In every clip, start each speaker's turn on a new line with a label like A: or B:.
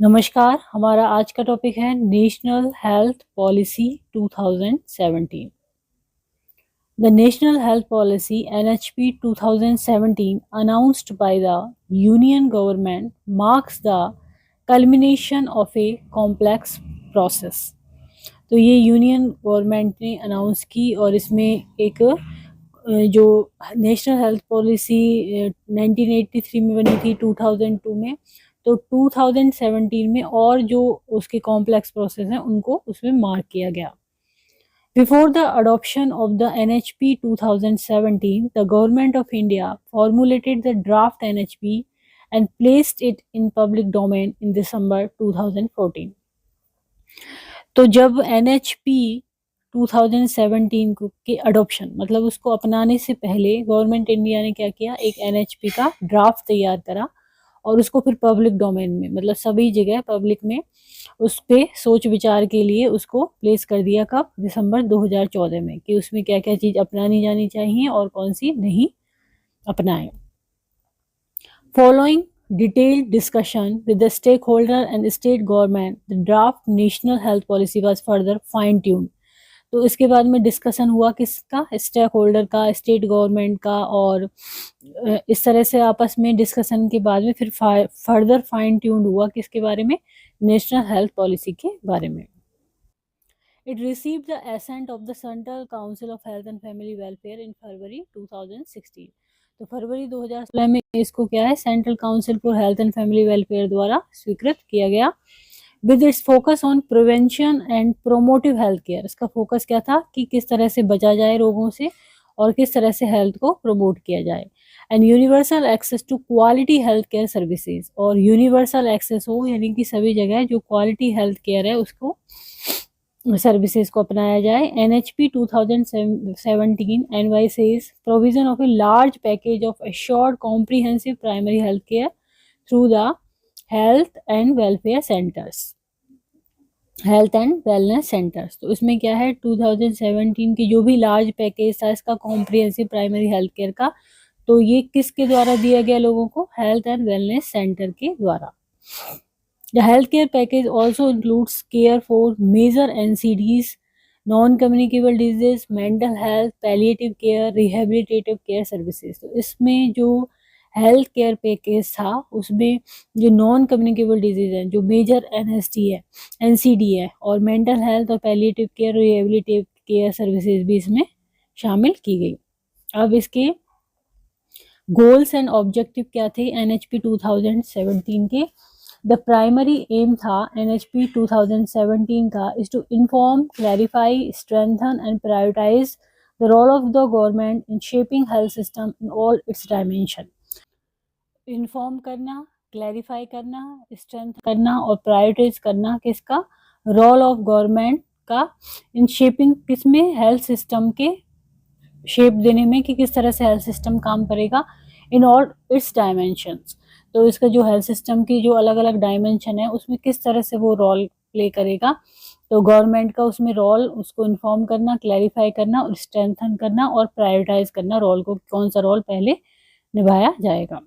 A: नमस्कार, हमारा आज का टॉपिक है national health policy 2017। The National Health Policy NHP 2017 announced by the Union Government marks the culmination of a complex process। तो ये यूनियन गवर्नमेंट ने अनाउंस की और इसमें एक जो नेशनल हेल्थ पॉलिसी 1983 में बनी थी 2002 में, तो 2017 में और जो उसके कॉम्प्लेक्स प्रोसेस हैं उनको उसमें मार्क किया गया। Before the adoption of the NHP 2017, the Government of India formulated the draft NHP and placed it in public domain in December 2014। तो जब NHP 2017 के अडॉप्शन मतलब उसको अपनाने से पहले गवर्नमेंट इंडिया ने क्या किया, एक NHP का ड्राफ्ट तैयार करा और उसको फिर पब्लिक डोमेन में मतलब सभी जगह पब्लिक में उस पे सोच विचार के लिए उसको प्लेस कर दिया। कब? दिसंबर 2014 में, कि उसमें क्या क्या चीज़ अपनानी जानी चाहिए और कौन सी नहीं अपनाएं। Following detailed discussion with the stakeholder and state government, the draft national health policy was further fine-tuned। तो इसके बाद में डिस्कशन हुआ किसका? स्टेक होल्डर का, स्टेट गवर्नमेंट का, और इस तरह से आपस में डिस्कशन के बाद में फिर फर्दर फाइन ट्यून्ड हुआ किसके बारे में? नेशनल हेल्थ पॉलिसी के बारे में। It received the assent of the central council of health and family welfare in February 2016। तो फरवरी 2016 में इसको क्या है, central council for health and family welfare द्वारा स्वीकृत किया गया। With its focus on prevention and promotive health care. इसका फोकस क्या था कि किस तरह से बचा जाए रोगों से और किस तरह से हेल्थ को प्रमोट किया जाए। And universal access to quality health care services, और यूनिवर्सल एक्सेस हो यानी कि सभी जगह जो क्वालिटी हेल्थ केयर है उसको सर्विसेज को अपनाया जाए। NHP 2017 NY says provision of a large package of assured comprehensive primary health care through the health and welfare centers, health and wellness centres. तो इसमें क्या है, 2017 की जो भी लार्ज पैकेज था इसका कॉम्प्रिहेंसिव प्राइमरी हेल्थ केयर का, तो ये किसके द्वारा दिया गया लोगों को? हेल्थ एंड वेलनेस सेंटर के द्वारा। The healthcare package also includes care for major NCDs, non-communicable diseases, mental health, palliative care, rehabilitative care services। तो इसमें जो हेल्थ केयर पैकेज था उसमें जो नॉन कम्युनिकेबल डिजीज है, जो मेजर NCD है, और मेंटल हेल्थ और palliative care, rehabilitative care services भी इसमें शामिल की गई। अब इसके गोल्स एंड ऑब्जेक्टिव क्या थे NHP 2017 के? द प्राइमरी एम था NHP 2017 का is to inform, clarify, strengthen and prioritise the role of the government in shaping health system in all its dimension. Inform करना, क्लैरिफाई करना, स्ट्रेंथ करना और prioritise करना किसका? रोल ऑफ गवर्नमेंट का in shaping, किसमें? हेल्थ सिस्टम के shape देने में, कि किस तरह से हेल्थ सिस्टम काम करेगा इन ऑल इट्स डायमेंशंस। तो इसका जो हेल्थ सिस्टम की जो अलग अलग डायमेंशन है उसमें किस तरह से वो रोल प्ले करेगा। तो गवर्नमेंट का उसमें रोल, उसको इन्फॉर्म करना, क्लैरिफाई करना और स्ट्रेंथन करना और प्रायोरिटाइज करना रोल को, कौन सा रोल पहले निभाया जाएगा।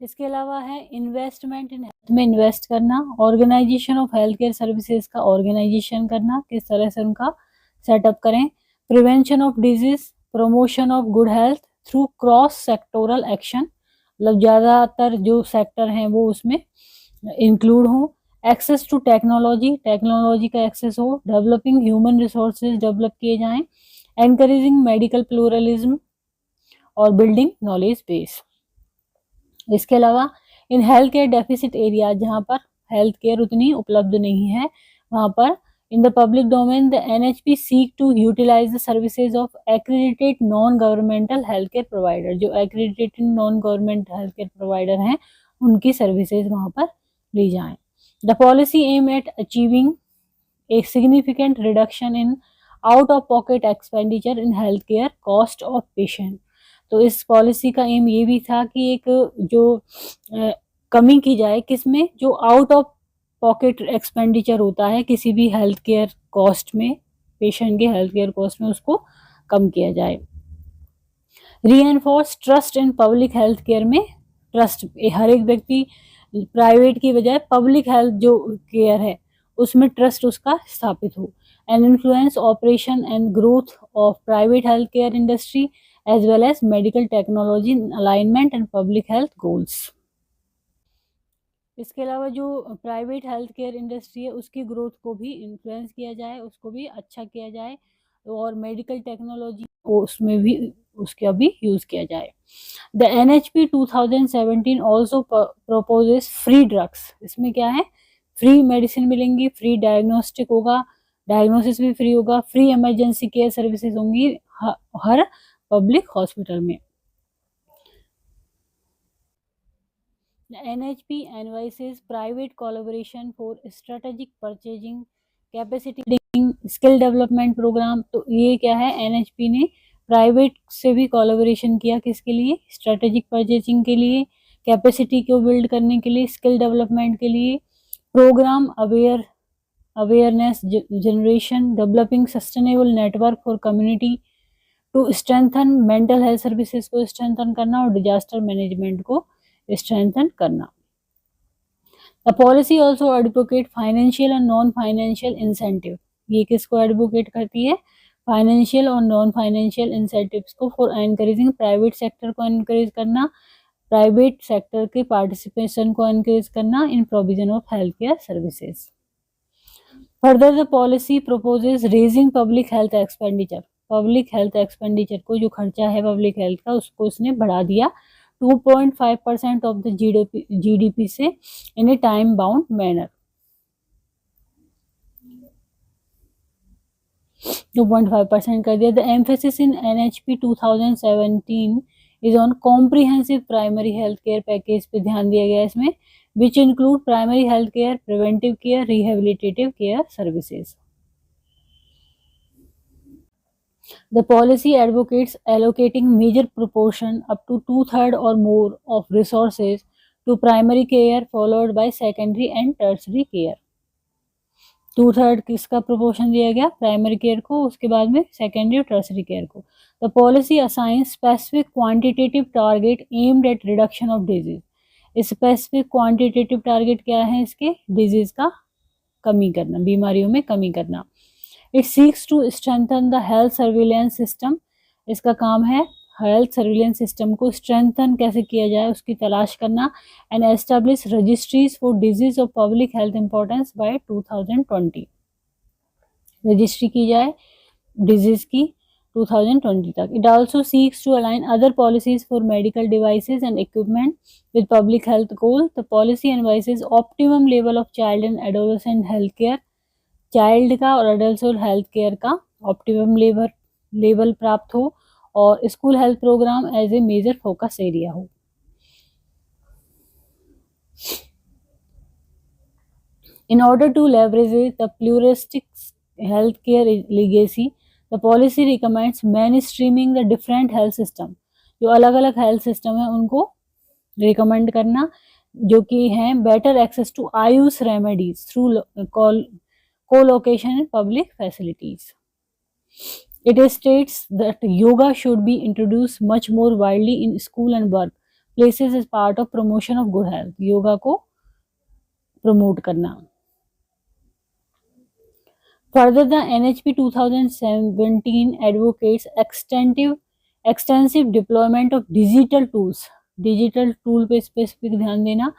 A: इसके अलावा है इन्वेस्टमेंट इन हेल्थ में इन्वेस्ट करना, organisation of health care services का ऑर्गेनाइजेशन करना, किस तरह से उनका सेटअप करें, prevention of disease, promotion of good health through cross sectoral action, मतलब ज़्यादातर जो सेक्टर हैं वो उसमें इंक्लूड हो, एक्सेस टू टेक्नोलॉजी, टेक्नोलॉजी का एक्सेस हो, डेवलपिंग ह्यूमन रिसोर्सेज डेवलप किए जाएं, एनकरेजिंग मेडिकल प्लूरलिज्म और बिल्डिंग नॉलेज बेस। इसके अलावा in health care deficit area, जहाँ पर हेल्थ केयर उतनी उपलब्ध नहीं है, वहाँ पर in the public domain the NHP seek to utilize the services of accredited non governmental health care provider. जो accredited non government health care provider हैं उनकी सर्विसेज वहाँ पर ली जाएं। The policy aim at achieving a significant reduction in out of pocket expenditure in health care cost of patient. तो इस policy का एम ये भी था कि एक जो कमी की जाए किसमें, जो आउट ऑफ पॉकेट एक्सपेंडिचर होता है किसी भी हेल्थ केयर कॉस्ट में, पेशेंट के हेल्थ केयर कॉस्ट में, उसको कम किया जाए। Reinforce trust in public health care में ट्रस्ट, हर एक व्यक्ति प्राइवेट की बजाय पब्लिक हेल्थ जो केयर है उसमें ट्रस्ट उसका स्थापित हो, and influence operation and growth of private health care industry as well as medical technology alignment and public health goals. इसके अलावा जो प्राइवेट हेल्थ केयर इंडस्ट्री है उसकी ग्रोथ को भी इन्फ्लुएंस किया जाए, उसको भी अच्छा किया जाए, और मेडिकल टेक्नोलॉजी उसमें भी उसका भी यूज किया जाए। The NHP 2017 also purposes free drugs. इसमें क्या है, फ्री मेडिसिन मिलेंगी, फ्री डायग्नोस्टिक होगा, डायग्नोसिस भी फ्री होगा, फ्री इमरजेंसी केयर सर्विसेज होंगी हर पब्लिक हॉस्पिटल में। The NHP advises private collaboration for strategic purchasing, capacity building, skill development program। तो ये क्या है, NHP ने प्राइवेट से भी कोलैबोरेशन किया, किसके लिए, स्ट्रेटेजिक परचेजिंग के लिए, कैपेसिटी को बिल्ड करने के लिए, स्किल डेवलपमेंट के लिए, programme awareness generation, developing sustainable network for community to strengthen mental health services को स्ट्रेंथन करना, और डिजास्टर मैनेजमेंट को स्ट्रेंथन करना। The policy also advocate financial and non financial incentive. ये किसको एडवोकेट करती है, फाइनेंशियल और नॉन फाइनेंशियल इंसेंटिव्स को, फॉर एनकरेजिंग प्राइवेट सेक्टर को एनकरेज करना, प्राइवेट सेक्टर के पार्टिसिपेशन को एनकरेज करना in provision of health care services. Further the policy purposes raising public health expenditure. Public health expenditure को, जो खर्चा है पब्लिक हेल्थ का, उसको उसने बढ़ा दिया 2.5% ऑफ द GDP से इन ए टाइम बाउंड मैनर। 2.5% कर दिया। The emphasis in NHP 2017 is on comprehensive primary health care package पे ध्यान दिया गया इसमें, which include primary health care, preventive care, rehabilitative care services. The policy advocates allocating major proportion up to 2/3 or more of resources to primary care followed by secondary and tertiary care। 2/3 किसका proportion दिया गया, primary care को, उसके बाद में secondary और tertiary care को। The policy assign specific quantitative target aimed at reduction of disease. Specific quantitative target क्या है इसके, डिजीज का कमी करना, बीमारियों में कमी करना। It seeks to strengthen the health surveillance system. इसका काम है हेल्थ सर्विलेंस सिस्टम को स्ट्रेंथन कैसे किया जाए उसकी तलाश करना, and establish registries for disease of public health importance by 2020। Registry की जाए डिजीज की 2020 तक। It also seeks to align other policies for medical devices and equipment with public health goal. The policy advises optimum level of child and adolescent health care. Child का और adult health care का optimum level प्राप्त हो, और school health programme as a major focus area हो। In order to leverage the pluralistic healthcare legacy, the policy recommends mainstreaming the different health system। जो अलग अलग हेल्थ सिस्टम है उनको रिकमेंड करना, जो कि हैं better access to AYUSH remedies through co-location in public facilities। It states that yoga should be introduced much more widely in school and work places as part of promotion of good health। Yoga को promote करना। Further, the NHP 2017 advocates extensive deployment of digital tools। Digital tool पे specific ध्यान देना,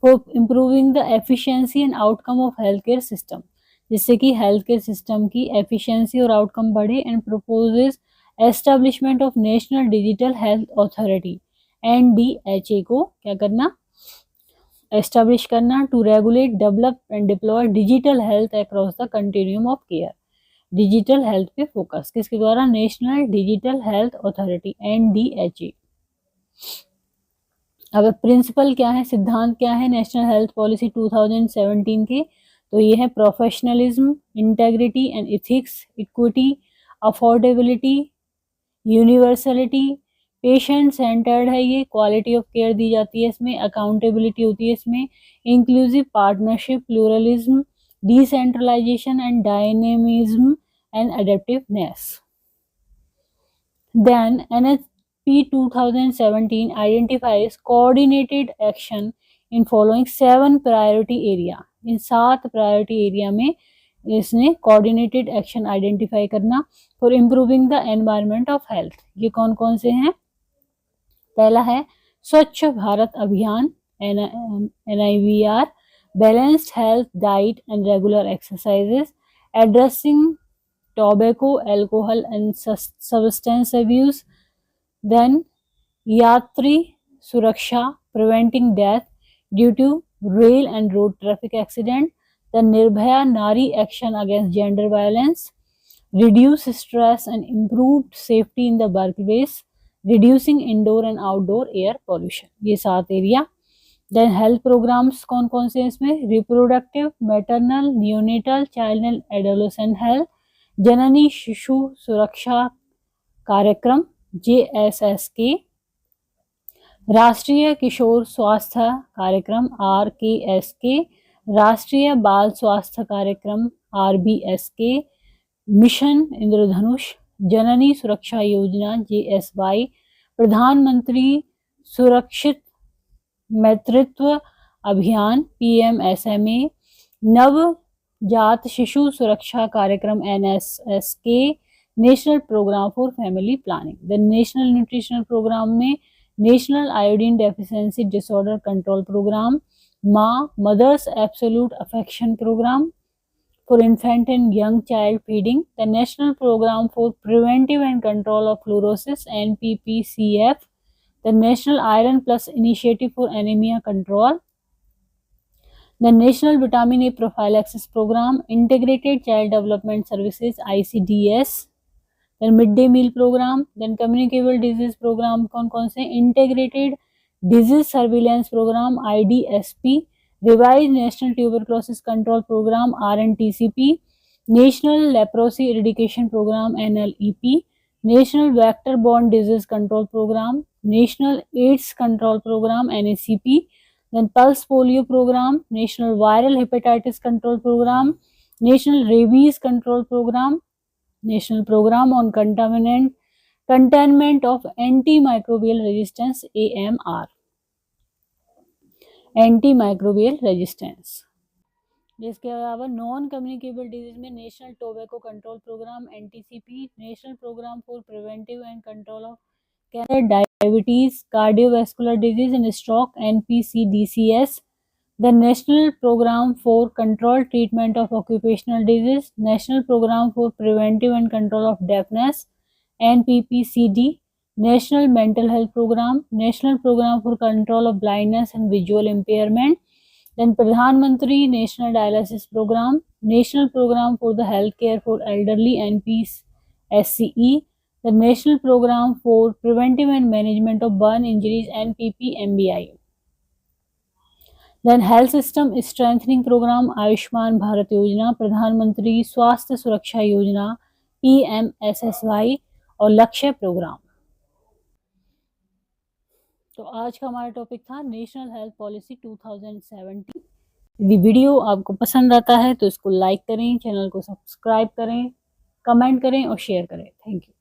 A: for improving the efficiency and outcome of healthcare system, जिससे कि health care system की efficiency और outcome बढ़े, and proposes establishment of national digital health authority NDHA को क्या करना, एस्टेब्लिश करना, to regulate, develop and deploy digital health across the continuum of care. Digital health पे फोकस किसके द्वारा, national digital health authority NDHA। अब principle क्या है, सिद्धांत क्या है नेशनल हेल्थ पॉलिसी 2017 के, तो ये है professionalism, integrity and ethics, equity, affordability, universality, patient centred है ये, क्वालिटी ऑफ केयर दी जाती है इसमें, अकाउंटेबिलिटी होती है इसमें, inclusive partnership, pluralism, decentralization and dynamism and adaptiveness. Then NHP 2017 identifies coordinated action in following 7 priority area, in 7 priority area में इसने कोऑर्डिनेटेड एक्शन आइडेंटिफाई करना for improving the environment of health. ये कौन कौन से हैं? पहला है स्वच्छ भारत अभियान NIVR, balanced health diet and regular exercises, addressing tobacco, alcohol and substance abuse, then yatri suraksha, preventing death due to rail and road traffic accident, the Nirbhaya Nari action against gender violence, reduce stress and improved safety in the workplace, reducing indoor and outdoor air pollution। ये 7 area. Then health programmes कौन कौन से हैं इसमें? Reproductive, maternal, neonatal, child and adolescent health, Janani Shishu Suraksha कार्यक्रम JSSK, राष्ट्रीय किशोर स्वास्थ्य कार्यक्रम RKSK, राष्ट्रीय बाल स्वास्थ्य कार्यक्रम RBSK, मिशन इंद्रधनुष, जननी सुरक्षा योजना JSY, प्रधानमंत्री सुरक्षित मातृत्व अभियान PMSMA, नवजात शिशु Suraksha Karyakram NSSK, national programme for family planning. The national nutritional program में national iodine deficiency disorder control program, mothers absolute affection program for infant and young child feeding, the national programme for preventive and control of fluorosis NPPCF, the National Iron Plus Initiative for Anemia Control, the National Vitamin A Prophylaxis Program, Integrated Child Development Services ICDS, then Midday Meal Program, then Communicable Disease Program कौन कौन से? Integrated Disease Surveillance Program IDSP, Revised National Tuberculosis Control Program RNTCP, National Leprosy Eradication Program NLEP, National Vector Borne Disease Control Program, National AIDS Control Program NACP, then Pulse Polio Program, National Viral Hepatitis Control Program, National Rabies Control Program, National Program on Containment of Antimicrobial Resistance AMR, Antimicrobial Resistance। इसके अलावा non communicable disease में national tobacco control programme NTCP, national programme for preventive and control of cancer, diabetes, cardiovascular disease and stroke NPCDCS, the national programme for control treatment of occupational disease, national programme for preventive and control of deafness NPPCD, national mental health programme, national programme for control of blindness and visual impairment, then प्रधानमंत्री national dialysis programme, national programme for the health care for elderly NPSCE, the national programme for preventive and management of burn injuries NPPMBI, then health system strengthening programme Ayushman Bharat Yojana, प्रधानमंत्री स्वास्थ्य सुरक्षा योजना PMSSY और लक्ष्य programme. तो आज का हमारा टॉपिक था नेशनल हेल्थ पॉलिसी 2017। यदि वीडियो आपको पसंद आता है तो इसको लाइक करें, चैनल को सब्सक्राइब करें, कमेंट करें और शेयर करें। Thank you.